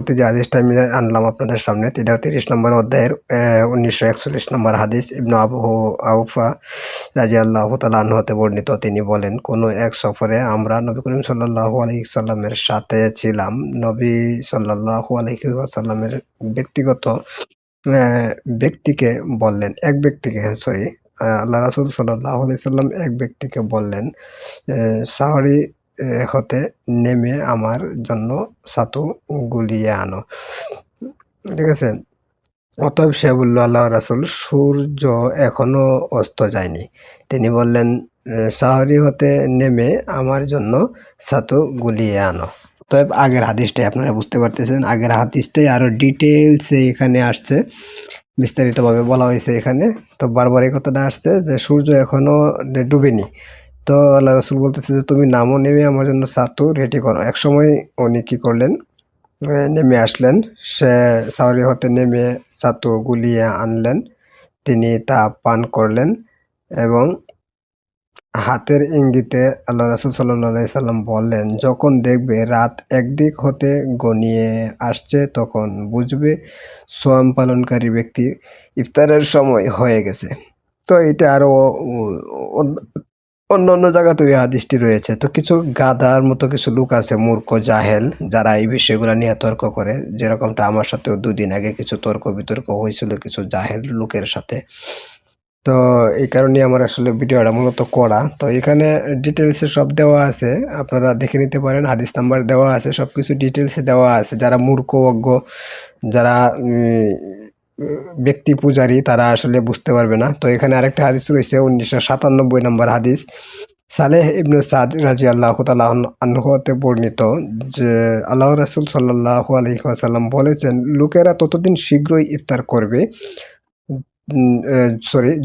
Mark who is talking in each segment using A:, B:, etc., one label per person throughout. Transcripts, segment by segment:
A: পরবর্তী যে হাদিসটা আমি আনলাম আপনাদের সামনে, এটা 30 নম্বর অধ্যায়ের 1941 নম্বর হাদিস। ইবনু আবু আউফা রাদিয়াল্লাহু তাআলা আনহু হতে বর্ণিত। তিনি বলেন, কোনো এক সফরে আমরা নবী করিম সাল্লাল্লাহু আলাইহি সাল্লামের সাথে ছিলাম। নবী সাল্লাল্লাহু আলাইহি ওয়াসাল্লামের ব্যক্তিগত অ্যা ব্যক্তিকে বললেন, এক ব্যক্তিকে, সরি, আল্লাহ রাসূল সাল্লাল্লাহু আলাইহি সাল্লাম এক ব্যক্তিকে বললেন, সাহরি হতে নেমে আমার জন্য ছাতু গুলিয়ে আনো। ঠিক আছে? অতএব সে বলল, আল্লাহ রাসূল, সূর্য এখনো অস্ত যায়নি। তিনি বললেন, সাহরি হতে নেমে আমার জন্য ছাতু গুলিয়ে আনো। অতএব আগের হাদিসটাই আপনারা বুঝতে পারতেছেন, আগের হাদিসটাই আরো ডিটেইলসে এখানে আসছে, বিস্তারিতভাবে বলা হয়েছে এখানে। তো বারবার এই কথাটা আসছে যে সূর্য এখনো ডুবেনি। তো আল্লাহ রাসূল বলতেছে যে তুমি নামো, নেমে আমার জন্য ছাতু রেডি করো। একসময় উনি কি করলেন, নেমে আসলেন। সে সাওরি হতে নেমে ছাতু গুলিয়ে আনলেন। তিনি তা পান করলেন এবং হাতের ইঙ্গিতে আল্লাহ রাসূল সাল্লাল্লাহু আলাইহি সাল্লাম বললেন, যখন দেখবে রাত একদিক হতে ঘনিয়ে আসছে তখন বুঝবে সোয়াম পালনকারী ব্যক্তির ইফতারের সময় হয়ে গেছে। তো এটা আরো অন্য জায়গাতেও এই হাদিসটি রয়েছে। তো কিছু গাধার মতো কিছু লোক আছে, মূর্খ জাহেল, যারা এই বিষয়গুলো নিয়ে তর্ক করে। যেরকমটা আমার সাথেও ২ দিন আগে কিছু তর্ক-বিতর্ক হয়েছিল কিছু জাহেল লোকের সাথে। তো এই কারণেই আমার আসলে ভিডিওটা মূলত করা। তো এখানে ডিটেইলসে সব দেওয়া আছে। আপনারা দেখে নিতে পারেন। হাদিস নাম্বার দেওয়া আছে। সবকিছু ডিটেইলসে দেওয়া আছে। যারা মূর্খ, অজ্ঞ, যারা ব্যক্তি পূজারী, তারা আসলে বুঝতে পারবে না। তো এখানে আরেকটা হাদিস রয়েছে, 1997 নম্বর হাদিস। সালেহ ইবনে সাদ রাদিয়াল্লাহু তাআলা আনহু হতে বর্ণিত যে আল্লাহর রাসূল সাল্লাল্লাহু আলাইহি ওয়াসাল্লাম বলেছেন, লোকেরা ততদিন শীঘ্রই ইফতার করবে,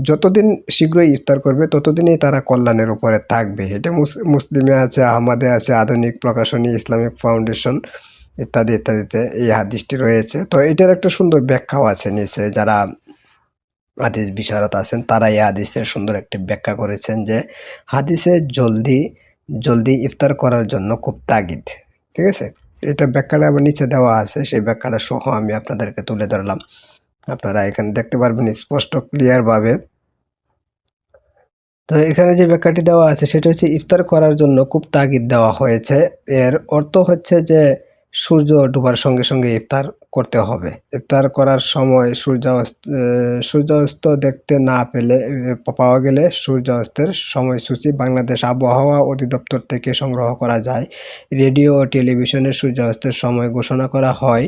A: যতদিন শীঘ্রই ইফতার করবে ততদিনই তারা কল্যাণের উপরে থাকবে। এটা মুসলিমে আছে, আহমদে আছে, আধুনিক প্রকাশনী, ইসলামিক ফাউন্ডেশন ইত্যাদিতে এই হাদিসটি রয়েছে। তো এটার একটা সুন্দর ব্যাখ্যাও আছে নিচে। যারা হাদিস বিশারদ আছেন তারা এই হাদিসের সুন্দর একটি ব্যাখ্যা করেছেন যে হাদিসে জলদি ইফতার করার জন্য খুব তাগিদ। ঠিক আছে? এটা ব্যাখ্যাটা আবার নিচে দেওয়া আছে, সেই ব্যাখ্যাটা সহ আমি আপনাদেরকে তুলে ধরলাম। আপনারা এখানে দেখতে পারবেন স্পষ্ট ক্লিয়ার ভাবে। তো এখানে যে ব্যাখ্যাটি দেওয়া আছে সেটা হচ্ছে ইফতার করার জন্য খুব তাগিদ দেওয়া হয়েছে। এর অর্থ হচ্ছে যে সূর্য ডোবার সঙ্গে সঙ্গে ইফতার করতে হবে। ইফতার করার সময় সূর্যাস্ত দেখতে না পেলে পাওয়া গেলে সূর্যাস্তের সময়সূচি বাংলাদেশ আবহাওয়া অধিদপ্তর থেকে সংগ্রহ করা যায়। রেডিও ও টেলিভিশনে সূর্যাস্তের সময় ঘোষণা করা হয়।